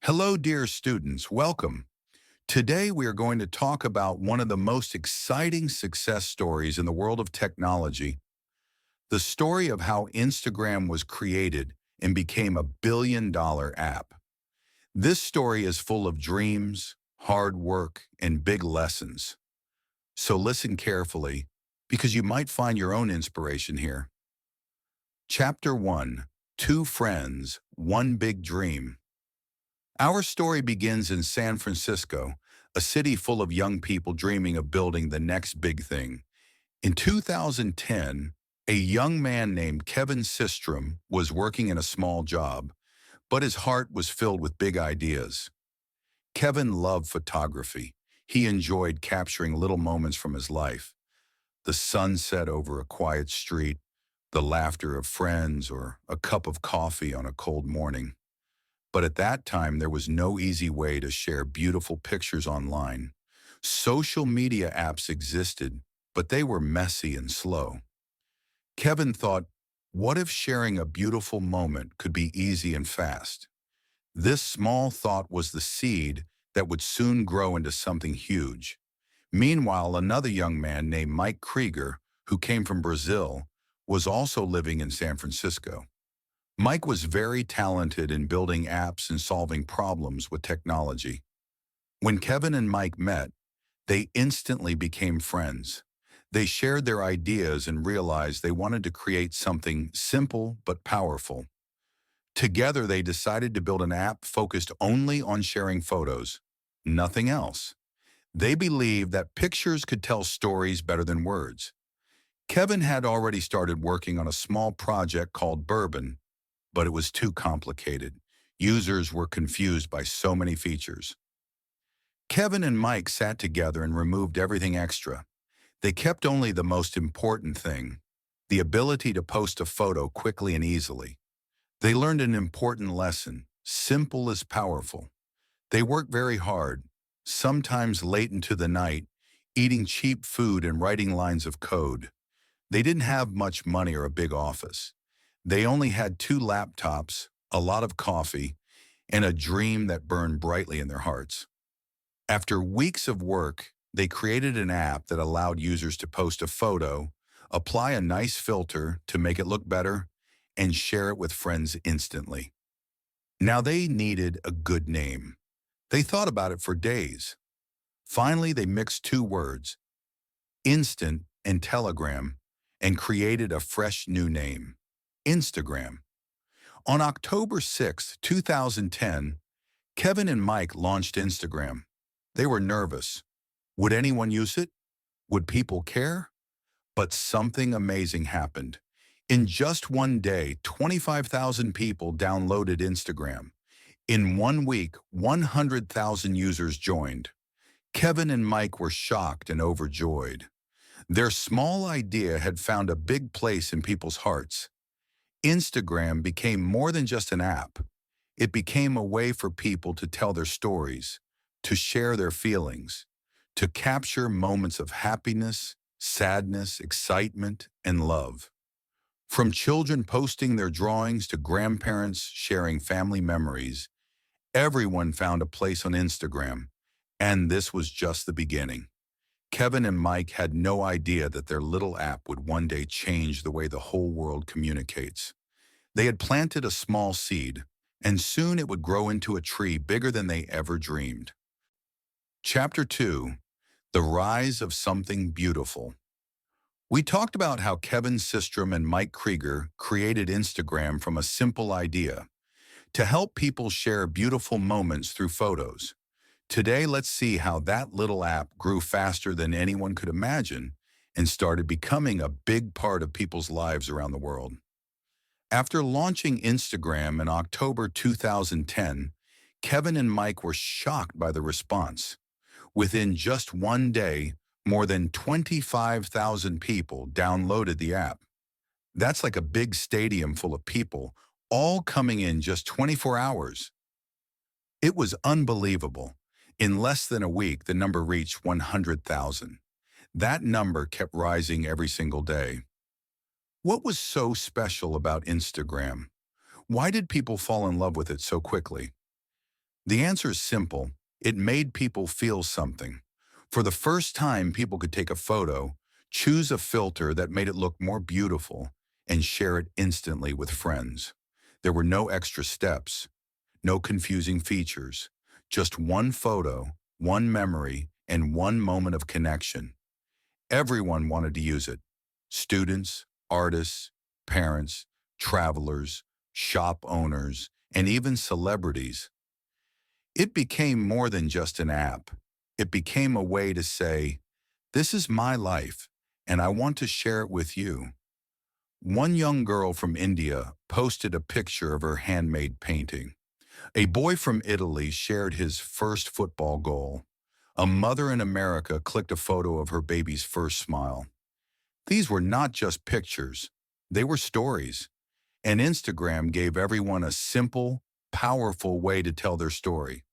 Hello, dear students. Welcome. Today, we are going to talk about one of the most exciting success stories in the world of technology, the story of how Instagram was created and became a billion-dollar app. This story is full of dreams, hard work, and big lessons. So listen carefully, because you might find your own inspiration here. Chapter 1, Two Friends, One Big Dream. Our story begins in San Francisco, a city full of young people dreaming of building the next big thing. In 2010, a young man named Kevin Systrom was working in a small job, but his heart was filled with big ideas. Kevin loved photography. He enjoyed capturing little moments from his life: the sunset over a quiet street, the laughter of friends, or a cup of coffee on a cold morning. But at that time, there was no easy way to share beautiful pictures online. Social media apps existed, but they were messy and slow. Kevin thought, what if sharing a beautiful moment could be easy and fast? This small thought was the seed that would soon grow into something huge. Meanwhile, another young man named Mike Krieger, who came from Brazil, was also living in San Francisco. Mike was very talented in building apps and solving problems with technology. When Kevin and Mike met, they instantly became friends. They shared their ideas and realized they wanted to create something simple but powerful. Together, they decided to build an app focused only on sharing photos, nothing else. They believed that pictures could tell stories better than words. Kevin had already started working on a small project called Bourbon, but it was too complicated. Users were confused by so many features. Kevin and Mike sat together and removed everything extra. They kept only the most important thing: the ability to post a photo quickly and easily. They learned an important lesson: simple is powerful. They worked very hard, sometimes late into the night, eating cheap food and writing lines of code. They didn't have much money or a big office. They only had two laptops, a lot of coffee, and a dream that burned brightly in their hearts. After weeks of work, they created an app that allowed users to post a photo, apply a nice filter to make it look better, and share it with friends instantly. Now they needed a good name. They thought about it for days. Finally, they mixed two words, instant and telegram, and created a fresh new name: Instagram. On October 6, 2010, Kevin and Mike launched Instagram. They were nervous. Would anyone use it? Would people care? But something amazing happened. In just one day, 25,000 people downloaded Instagram. In 1 week, 100,000 users joined. Kevin and Mike were shocked and overjoyed. Their small idea had found a big place in people's hearts. Instagram became more than just an app. It became a way for people to tell their stories, to share their feelings, to capture moments of happiness, sadness, excitement, and love. From children posting their drawings to grandparents sharing family memories, everyone found a place on Instagram, and this was just the beginning. Kevin and Mike had no idea that their little app would one day change the way the whole world communicates. They had planted a small seed, and soon it would grow into a tree bigger than they ever dreamed. Chapter 2, The Rise of Something Beautiful. We talked about how Kevin Systrom and Mike Krieger created Instagram from a simple idea: to help people share beautiful moments through photos. Today, let's see how that little app grew faster than anyone could imagine and started becoming a big part of people's lives around the world. After launching Instagram in October 2010, Kevin and Mike were shocked by the response. Within just one day, more than 25,000 people downloaded the app. That's like a big stadium full of people, all coming in just 24 hours. It was unbelievable. In less than a week, the number reached 100,000. That number kept rising every single day. What was so special about Instagram? Why did people fall in love with it so quickly? The answer is simple. It made people feel something. For the first time, people could take a photo, choose a filter that made it look more beautiful, and share it instantly with friends. There were no extra steps, no confusing features, just one photo, one memory, and one moment of connection. Everyone wanted to use it. Students, artists, parents, travelers, shop owners, and even celebrities. It became more than just an app. It became a way to say, this is my life, and I want to share it with you. One young girl from India posted a picture of her handmade painting. A boy from Italy shared his first football goal. A mother in America clicked a photo of her baby's first smile. These were not just pictures. They were stories. And Instagram gave everyone a simple, powerful way to tell their story.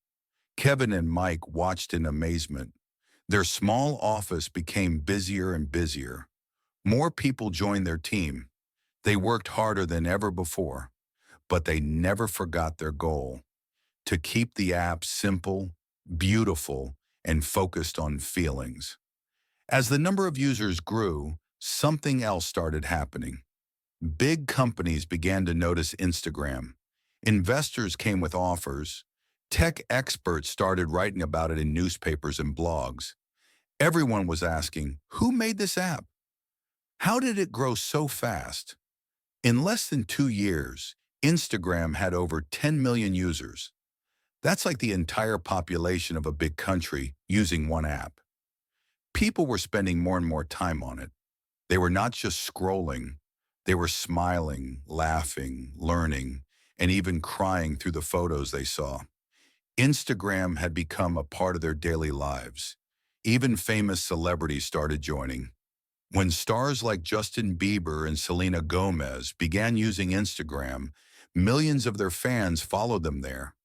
Kevin and Mike watched in amazement. Their small office became busier and busier. More people joined their team. They worked harder than ever before, but they never forgot their goal: to keep the app simple, beautiful, and focused on feelings. As the number of users grew, something else started happening. Big companies began to notice Instagram. Investors came with offers. Tech experts started writing about it in newspapers and blogs. Everyone was asking, who made this app? How did it grow so fast? In less than 2 years, Instagram had over 10 million users. That's like the entire population of a big country using one app. People were spending more and more time on it. They were not just scrolling. They were smiling, laughing, learning, and even crying through the photos they saw. Instagram had become a part of their daily lives. Even famous celebrities started joining. When stars like Justin Bieber and Selena Gomez began using Instagram, millions of their fans followed them there.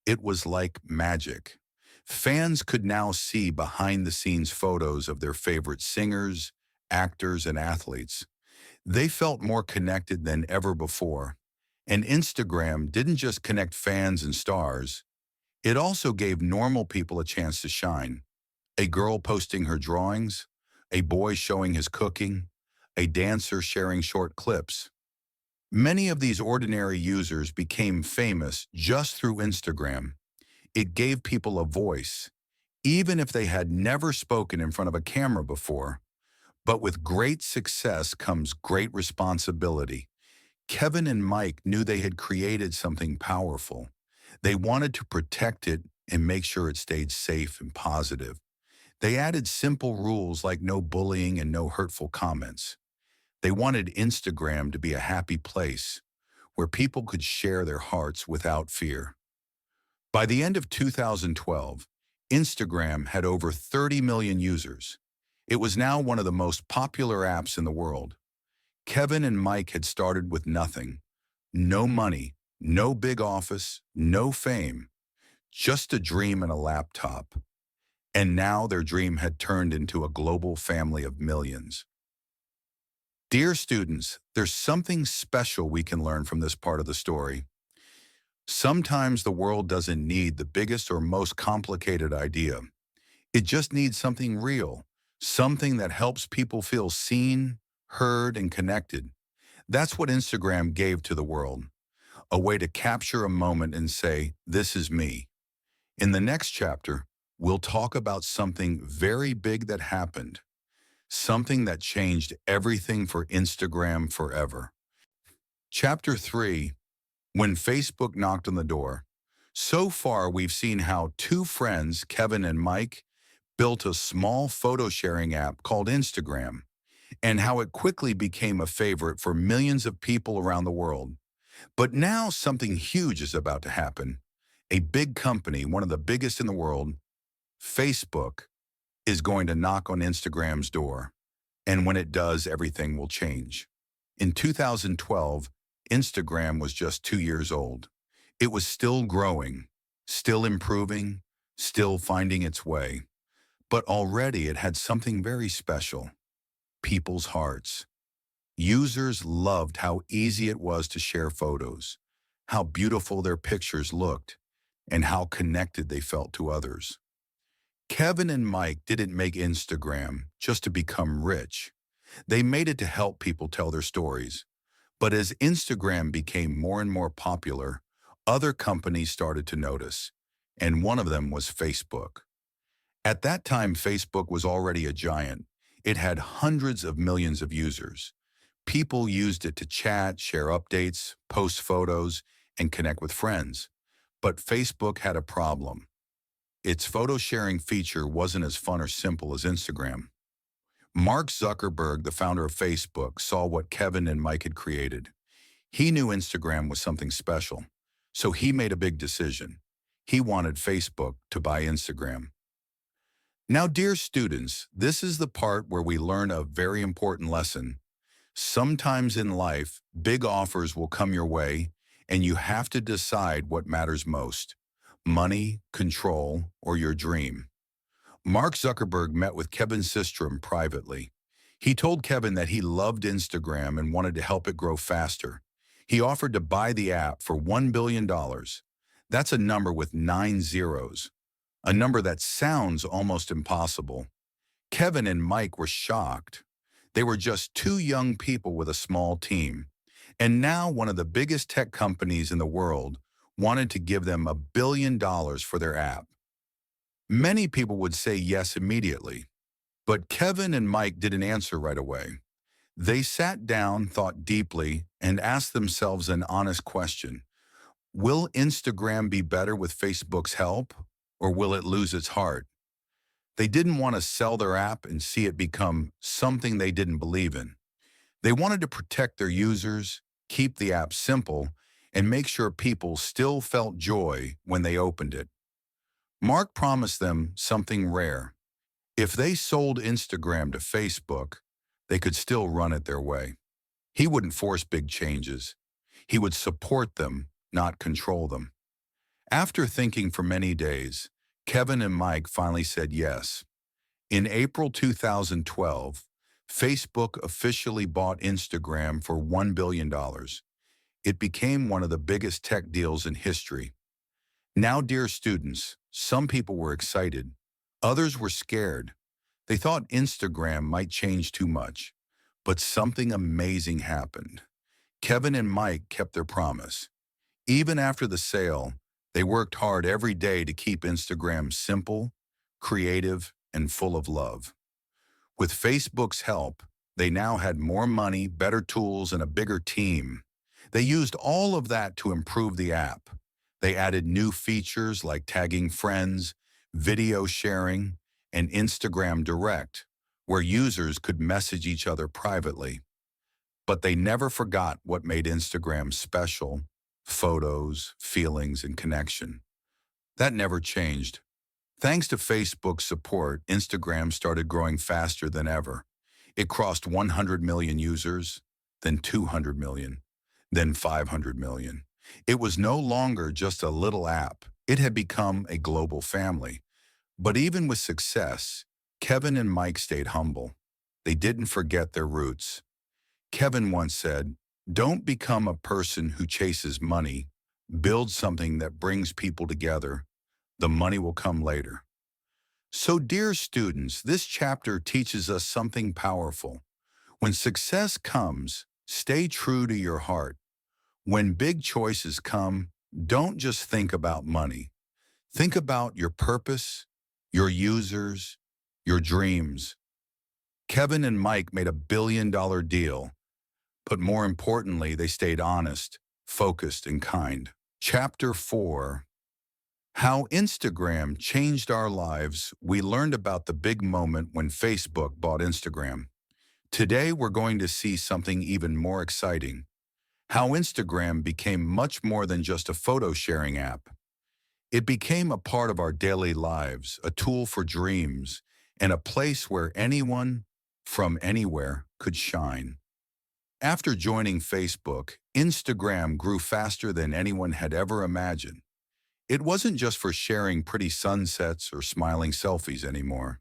It was like magic. Fans could now see behind-the-scenes photos of their favorite singers, actors, and athletes. They felt more connected than ever before. And Instagram didn't just connect fans and stars, it also gave normal people a chance to shine. A girl posting her drawings, a boy showing his cooking, a dancer sharing short clips. Many of these ordinary users became famous just through Instagram. It gave people a voice, even if they had never spoken in front of a camera before. But with great success comes great responsibility. Kevin and Mike knew they had created something powerful. They wanted to protect it and make sure it stayed safe and positive. They added simple rules like no bullying and no hurtful comments. They wanted Instagram to be a happy place where people could share their hearts without fear. By the end of 2012, Instagram had over 30 million users. It was now one of the most popular apps in the world. Kevin and Mike had started with nothing. No money, no big office, no fame, just a dream and a laptop. And now their dream had turned into a global family of millions. Dear students, there's something special we can learn from this part of the story. Sometimes the world doesn't need the biggest or most complicated idea. It just needs something real, something that helps people feel seen, heard, and connected. That's what Instagram gave to the world, a way to capture a moment and say, this is me. In the next chapter, we'll talk about something very big that happened, something that changed everything for Instagram forever. Chapter 3, When Facebook Knocked on the Door. So far, we've seen how two friends, Kevin and Mike, built a small photo sharing app called Instagram, and how it quickly became a favorite for millions of people around the world. But now something huge is about to happen. A big company, one of the biggest in the world, Facebook, is going to knock on Instagram's door. And when it does, everything will change. In 2012, Instagram was just 2 years old. It was still growing, still improving, still finding its way. But already it had something very special: people's hearts. Users loved how easy it was to share photos, how beautiful their pictures looked, and how connected they felt to others. Kevin and Mike didn't make Instagram just to become rich. They made it to help people tell their stories. But as Instagram became more and more popular, other companies started to notice, and one of them was Facebook. At that time, Facebook was already a giant. It had hundreds of millions of users. People used it to chat, share updates, post photos, and connect with friends. But Facebook had a problem. Its photo sharing feature wasn't as fun or simple as Instagram. Mark Zuckerberg, the founder of Facebook, saw what Kevin and Mike had created. He knew Instagram was something special, so he made a big decision. He wanted Facebook to buy Instagram. Now, dear students, this is the part where we learn a very important lesson. Sometimes in life, big offers will come your way, and you have to decide what matters most: money, control, or your dream. Mark Zuckerberg met with Kevin Systrom privately. He told Kevin that he loved Instagram and wanted to help it grow faster. He offered to buy the app for $1 billion. That's a number with 9 zeros, a number that sounds almost impossible. Kevin and Mike were shocked. They were just two young people with a small team. And now one of the biggest tech companies in the world wanted to give them $1 billion for their app. Many people would say yes immediately, but Kevin and Mike didn't answer right away. They sat down, thought deeply, and asked themselves an honest question. Will Instagram be better with Facebook's help, or will it lose its heart? They didn't want to sell their app and see it become something they didn't believe in. They wanted to protect their users, keep the app simple, and make sure people still felt joy when they opened it. Mark promised them something rare. If they sold Instagram to Facebook, they could still run it their way. He wouldn't force big changes. He would support them, not control them. After thinking for many days, Kevin and Mike finally said yes. In April 2012, Facebook officially bought Instagram for $1 billion. It became one of the biggest tech deals in history. Now, dear students, some people were excited. Others were scared. They thought Instagram might change too much. But something amazing happened. Kevin and Mike kept their promise. Even after the sale, they worked hard every day to keep Instagram simple, creative, and full of love. With Facebook's help, they now had more money, better tools, and a bigger team. They used all of that to improve the app. They added new features like tagging friends, video sharing, and Instagram Direct, where users could message each other privately. But they never forgot what made Instagram special: photos, feelings, and connection. That never changed. Thanks to Facebook's support, Instagram started growing faster than ever. It crossed 100 million users, then 200 million, then 500 million. It was no longer just a little app. It had become a global family. But even with success, Kevin and Mike stayed humble. They didn't forget their roots. Kevin once said, "Don't become a person who chases money. Build something that brings people together. The money will come later." So, dear students, this chapter teaches us something powerful. When success comes, stay true to your heart. When big choices come, don't just think about money. Think about your purpose, your users, your dreams. Kevin and Mike made $1 billion deal, but more importantly, they stayed honest, focused, and kind. Chapter 4. How Instagram changed our lives. We learned about the big moment when Facebook bought Instagram. Today, we're going to see something even more exciting. How Instagram became much more than just a photo-sharing app. It became a part of our daily lives, a tool for dreams, and a place where anyone, from anywhere, could shine. After joining Facebook, Instagram grew faster than anyone had ever imagined. It wasn't just for sharing pretty sunsets or smiling selfies anymore.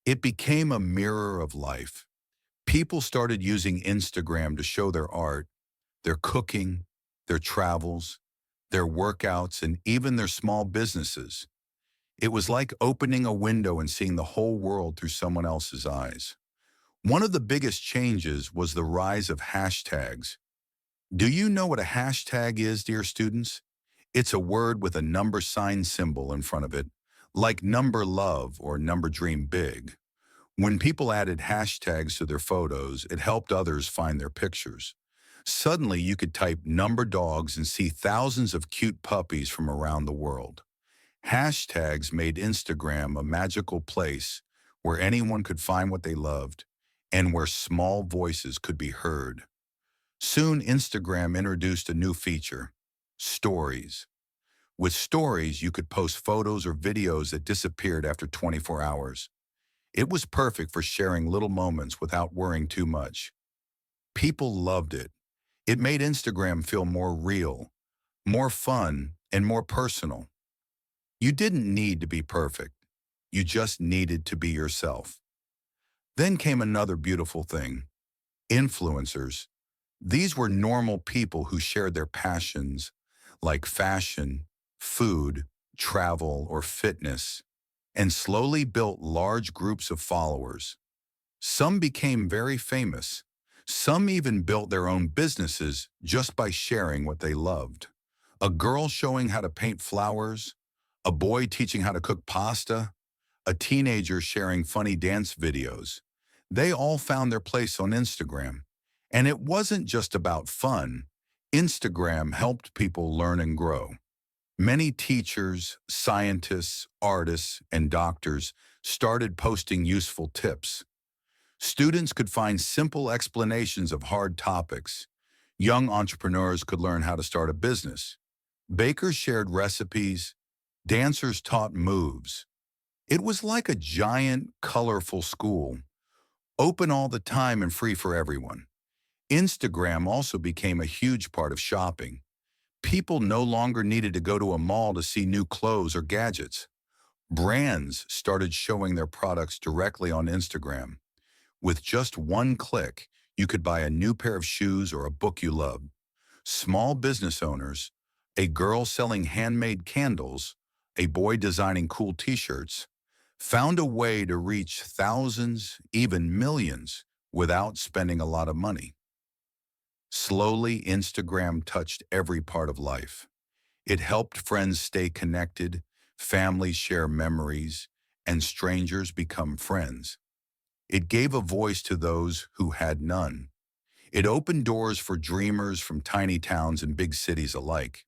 It became a mirror of life. People started using Instagram to show their art, their cooking, their travels, their workouts, and even their small businesses. It was like opening a window and seeing the whole world through someone else's eyes. One of the biggest changes was the rise of hashtags. Do you know what a hashtag is, dear students? It's a word with a number sign symbol in front of it, like number love or number dream big. When people added hashtags to their photos, it helped others find their pictures. Suddenly, you could type number dogs and see thousands of cute puppies from around the world. Hashtags made Instagram a magical place where anyone could find what they loved and where small voices could be heard. Soon, Instagram introduced a new feature, stories. With stories, you could post photos or videos that disappeared after 24 hours. It was perfect for sharing little moments without worrying too much. People loved it. It made Instagram feel more real, more fun, and more personal. You didn't need to be perfect. You just needed to be yourself. Then came another beautiful thing, influencers. These were normal people who shared their passions, like fashion, food, travel, or fitness, and slowly built large groups of followers. Some became very famous. Some even built their own businesses just by sharing what they loved. A girl showing how to paint flowers, a boy teaching how to cook pasta, a teenager sharing funny dance videos. They all found their place on Instagram. And it wasn't just about fun. Instagram helped people learn and grow. Many teachers, scientists, artists, and doctors started posting useful tips. Students could find simple explanations of hard topics. Young entrepreneurs could learn how to start a business. Bakers shared recipes. Dancers taught moves. It was like a giant, colorful school, open all the time and free for everyone. Instagram also became a huge part of shopping. People no longer needed to go to a mall to see new clothes or gadgets. Brands started showing their products directly on Instagram. With just one click, you could buy a new pair of shoes or a book you loved. Small business owners, a girl selling handmade candles, a boy designing cool t-shirts, found a way to reach thousands, even millions, without spending a lot of money. Slowly, Instagram touched every part of life. It helped friends stay connected, families share memories, and strangers become friends. It gave a voice to those who had none. It opened doors for dreamers from tiny towns and big cities alike.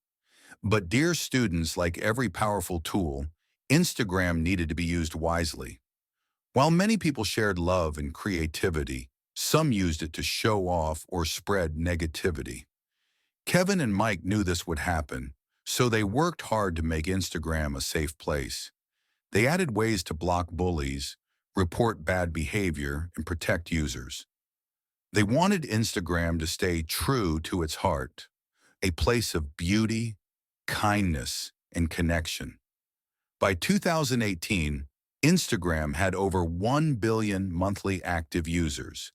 But dear students, like every powerful tool, Instagram needed to be used wisely. While many people shared love and creativity, some used it to show off or spread negativity. Kevin and Mike knew this would happen, so they worked hard to make Instagram a safe place. They added ways to block bullies, report bad behavior, and protect users. They wanted Instagram to stay true to its heart, a place of beauty, kindness, and connection. By 2018, Instagram had over 1 billion monthly active users.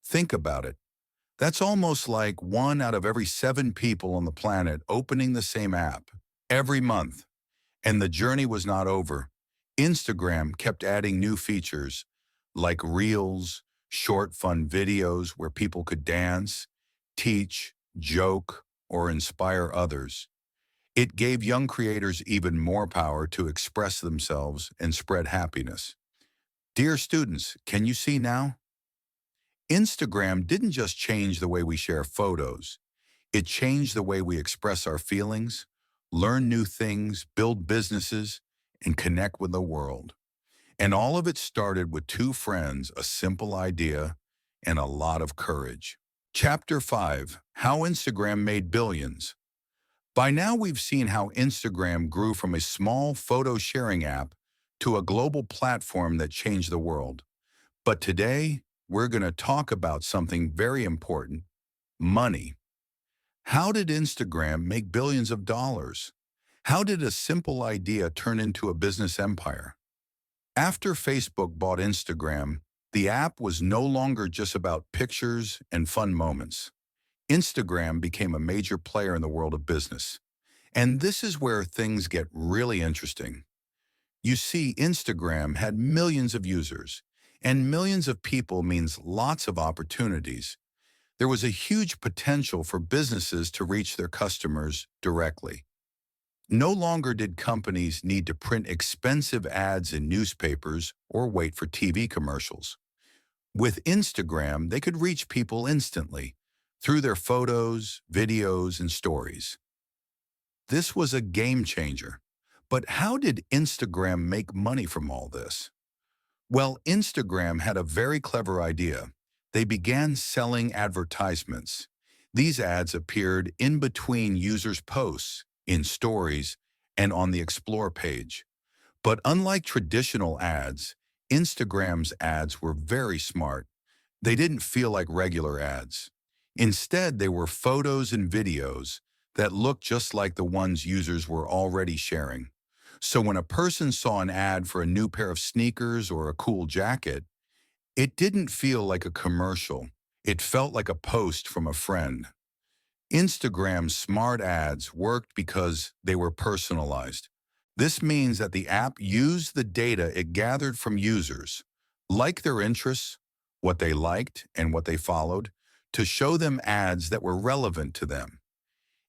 Think about it. That's almost like 1 out of every 7 people on the planet opening the same app every month. And the journey was not over. Instagram kept adding new features like Reels, short fun videos where people could dance, teach, joke, or inspire others. It gave young creators even more power to express themselves and spread happiness. Dear students, can you see now? Instagram didn't just change the way we share photos. It changed the way we express our feelings, learn new things, build businesses, and connect with the world. And all of it started with 2 friends, a simple idea, and a lot of courage. Chapter 5, How Instagram Made Billions. By now we've seen how Instagram grew from a small photo sharing app to a global platform that changed the world. But today, we're going to talk about something very important, money. How did Instagram make billions of dollars? How did a simple idea turn into a business empire? After Facebook bought Instagram, the app was no longer just about pictures and fun moments. Instagram became a major player in the world of business. And this is where things get really interesting. You see, Instagram had millions of users, and millions of people means lots of opportunities. There was a huge potential for businesses to reach their customers directly. No longer did companies need to print expensive ads in newspapers or wait for TV commercials. With Instagram, they could reach people instantly through their photos, videos, and stories. This was a game changer. But how did Instagram make money from all this? Well, Instagram had a very clever idea. They began selling advertisements. These ads appeared in between users' posts, in stories, and on the Explore page. But unlike traditional ads, Instagram's ads were very smart. They didn't feel like regular ads. Instead, they were photos and videos that looked just like the ones users were already sharing. So when a person saw an ad for a new pair of sneakers or a cool jacket, it didn't feel like a commercial. It felt like a post from a friend. Instagram's smart ads worked because they were personalized. This means that the app used the data it gathered from users, like their interests, what they liked, and what they followed, to show them ads that were relevant to them.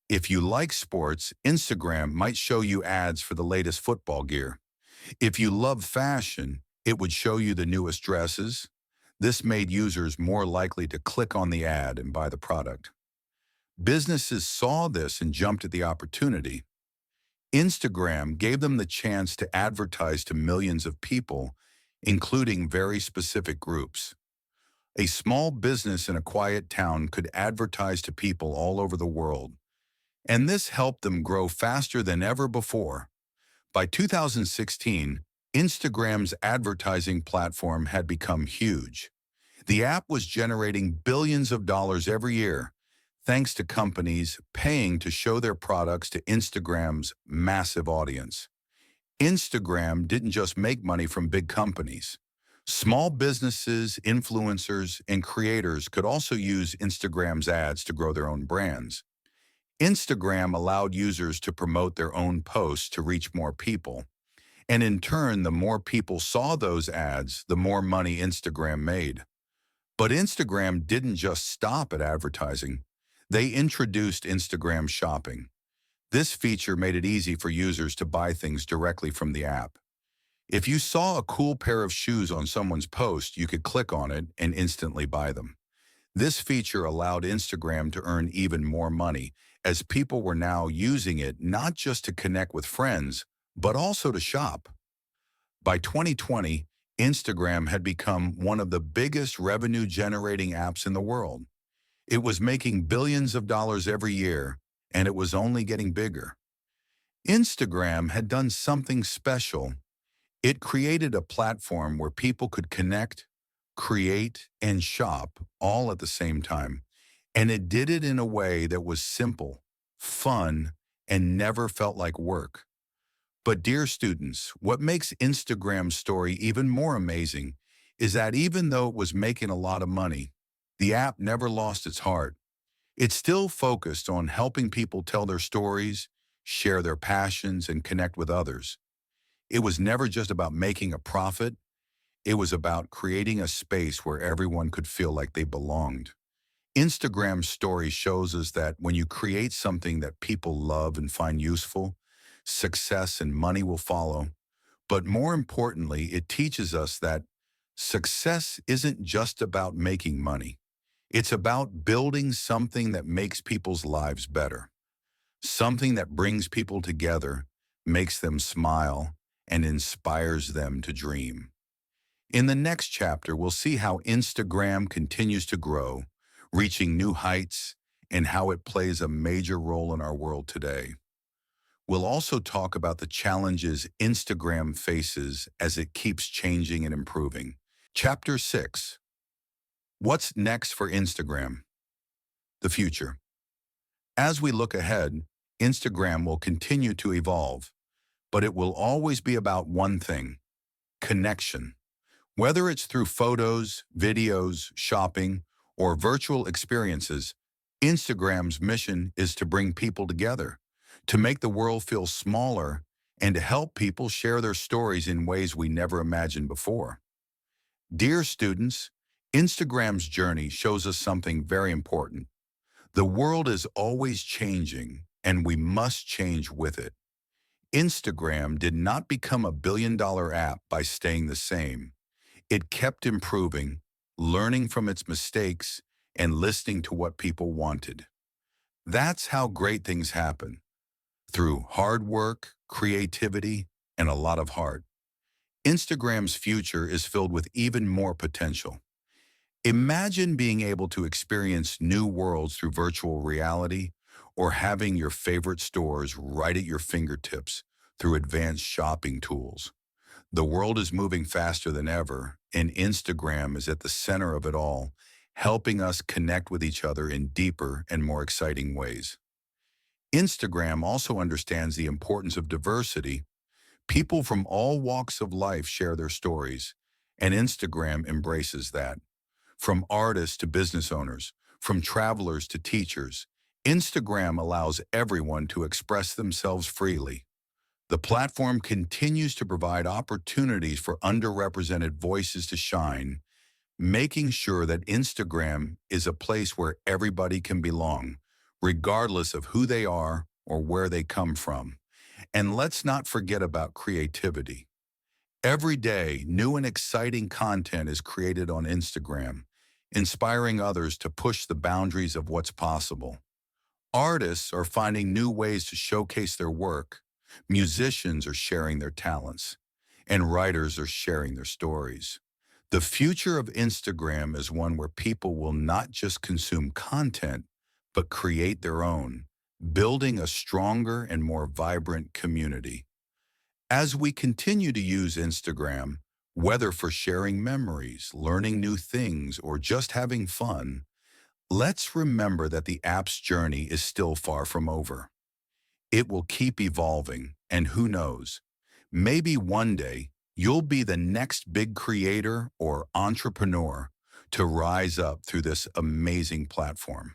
If you like sports, Instagram might show you ads for the latest football gear. If you love fashion, it would show you the newest dresses. This made users more likely to click on the ad and buy the product. Businesses saw this and jumped at the opportunity. Instagram gave them the chance to advertise to millions of people, including very specific groups. A small business in a quiet town could advertise to people all over the world, and this helped them grow faster than ever before. By 2016, Instagram's advertising platform had become huge. The app was generating billions of dollars every year, thanks to companies paying to show their products to Instagram's massive audience. Instagram didn't just make money from big companies. Small businesses, influencers, and creators could also use Instagram's ads to grow their own brands. Instagram allowed users to promote their own posts to reach more people. And in turn, the more people saw those ads, the more money Instagram made. But Instagram didn't just stop at advertising. They introduced Instagram Shopping. This feature made it easy for users to buy things directly from the app. If you saw a cool pair of shoes on someone's post, you could click on it and instantly buy them. This feature allowed Instagram to earn even more money, as people were now using it not just to connect with friends, but also to shop. By 2020, Instagram had become one of the biggest revenue-generating apps in the world. It was making billions of dollars every year, and it was only getting bigger. Instagram had done something special. It created a platform where people could connect, create, and shop all at the same time. And it did it in a way that was simple, fun, and never felt like work. But dear students, what makes Instagram's story even more amazing is that even though it was making a lot of money, the app never lost its heart. It still focused on helping people tell their stories, share their passions, and connect with others. It was never just about making a profit. It was about creating a space where everyone could feel like they belonged. Instagram's story shows us that when you create something that people love and find useful, success and money will follow. But more importantly, it teaches us that success isn't just about making money. It's about building something that makes people's lives better, something that brings people together, makes them smile, and inspires them to dream. In the next chapter, we'll see how Instagram continues to grow, reaching new heights, and how it plays a major role in our world today. We'll also talk about the challenges Instagram faces as it keeps changing and improving. Chapter 6. What's next for Instagram? The future. As we look ahead, Instagram will continue to evolve, but it will always be about one thing: connection. Whether it's through photos, videos, shopping, or virtual experiences, Instagram's mission is to bring people together, to make the world feel smaller, and to help people share their stories in ways we never imagined before. Dear students, Instagram's journey shows us something very important. The world is always changing, and we must change with it. Instagram did not become a billion-dollar app by staying the same. It kept improving, learning from its mistakes, and listening to what people wanted. That's how great things happen, through hard work, creativity, and a lot of heart. Instagram's future is filled with even more potential. Imagine being able to experience new worlds through virtual reality, or having your favorite stores right at your fingertips through advanced shopping tools. The world is moving faster than ever, and Instagram is at the center of it all, helping us connect with each other in deeper and more exciting ways. Instagram also understands the importance of diversity. People from all walks of life share their stories, and Instagram embraces that. From artists to business owners, from travelers to teachers, Instagram allows everyone to express themselves freely. The platform continues to provide opportunities for underrepresented voices to shine, making sure that Instagram is a place where everybody can belong, regardless of who they are or where they come from. And let's not forget about creativity. Every day, new and exciting content is created on Instagram, inspiring others to push the boundaries of what's possible. Artists are finding new ways to showcase their work, musicians are sharing their talents, and writers are sharing their stories. The future of Instagram is one where people will not just consume content, but create their own, building a stronger and more vibrant community. As we continue to use Instagram, whether for sharing memories, learning new things, or just having fun, let's remember that the app's journey is still far from over. It will keep evolving, and who knows, maybe one day you'll be the next big creator or entrepreneur to rise up through this amazing platform.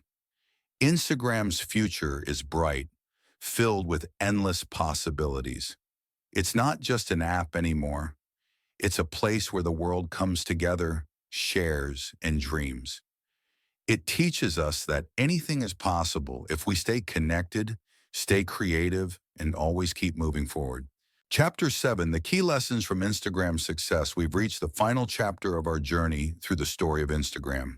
Instagram's future is bright, filled with endless possibilities. It's not just an app anymore. It's a place where the world comes together, shares, and dreams. It teaches us that anything is possible if we stay connected, stay creative, and always keep moving forward. Chapter 7, the key lessons from Instagram's success. We've reached the final chapter of our journey through the story of Instagram.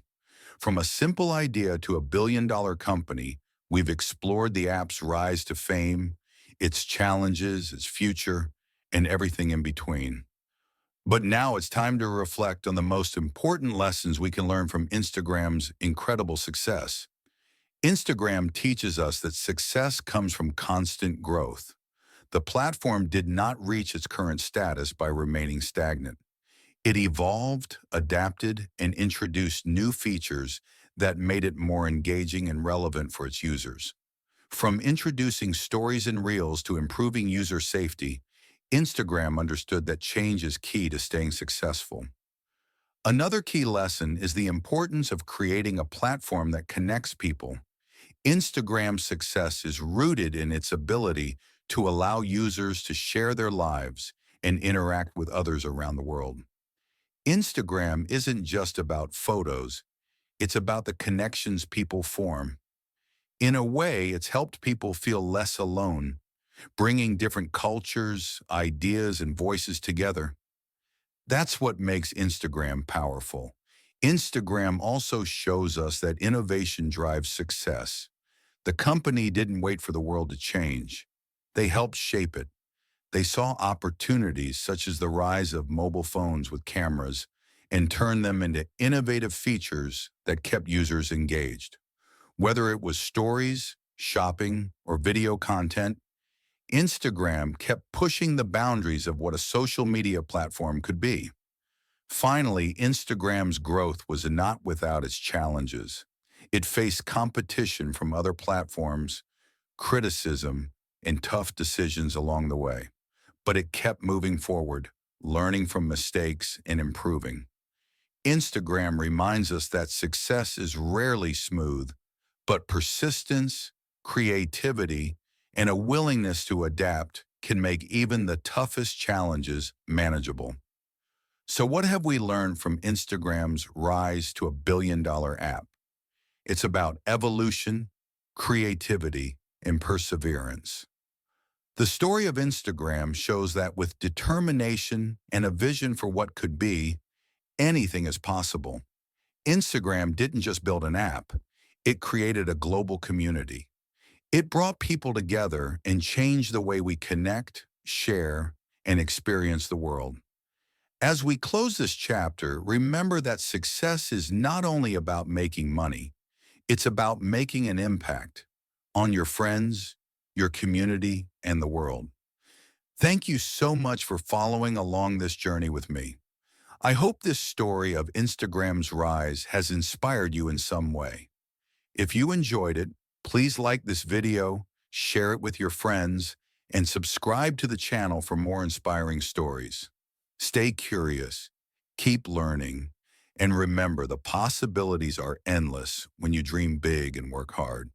From a simple idea to a billion-dollar company, we've explored the app's rise to fame, its challenges, its future, and everything in between. But now it's time to reflect on the most important lessons we can learn from Instagram's incredible success. Instagram teaches us that success comes from constant growth. The platform did not reach its current status by remaining stagnant. It evolved, adapted, and introduced new features that made it more engaging and relevant for its users. From introducing stories and reels to improving user safety, Instagram understood that change is key to staying successful. Another key lesson is the importance of creating a platform that connects people. Instagram's success is rooted in its ability to allow users to share their lives and interact with others around the world. Instagram isn't just about photos, it's about the connections people form. In a way, it's helped people feel less alone, bringing different cultures, ideas, and voices together. That's what makes Instagram powerful. Instagram also shows us that innovation drives success. The company didn't wait for the world to change. They helped shape it. They saw opportunities such as the rise of mobile phones with cameras and turned them into innovative features that kept users engaged. Whether it was stories, shopping, or video content, Instagram kept pushing the boundaries of what a social media platform could be. Finally, Instagram's growth was not without its challenges. It faced competition from other platforms, criticism, and tough decisions along the way. But it kept moving forward, learning from mistakes and improving. Instagram reminds us that success is rarely smooth, but persistence, creativity, and a willingness to adapt can make even the toughest challenges manageable. So what have we learned from Instagram's rise to a billion-dollar app? It's about evolution, creativity, and perseverance. The story of Instagram shows that with determination and a vision for what could be, anything is possible. Instagram didn't just build an app, it created a global community. It brought people together and changed the way we connect, share, and experience the world. As we close this chapter, remember that success is not only about making money, it's about making an impact on your friends, your community, and the world. Thank you so much for following along this journey with me. I hope this story of Instagram's rise has inspired you in some way. If you enjoyed it, please like this video, share it with your friends, and subscribe to the channel for more inspiring stories. Stay curious, keep learning, and remember the possibilities are endless when you dream big and work hard.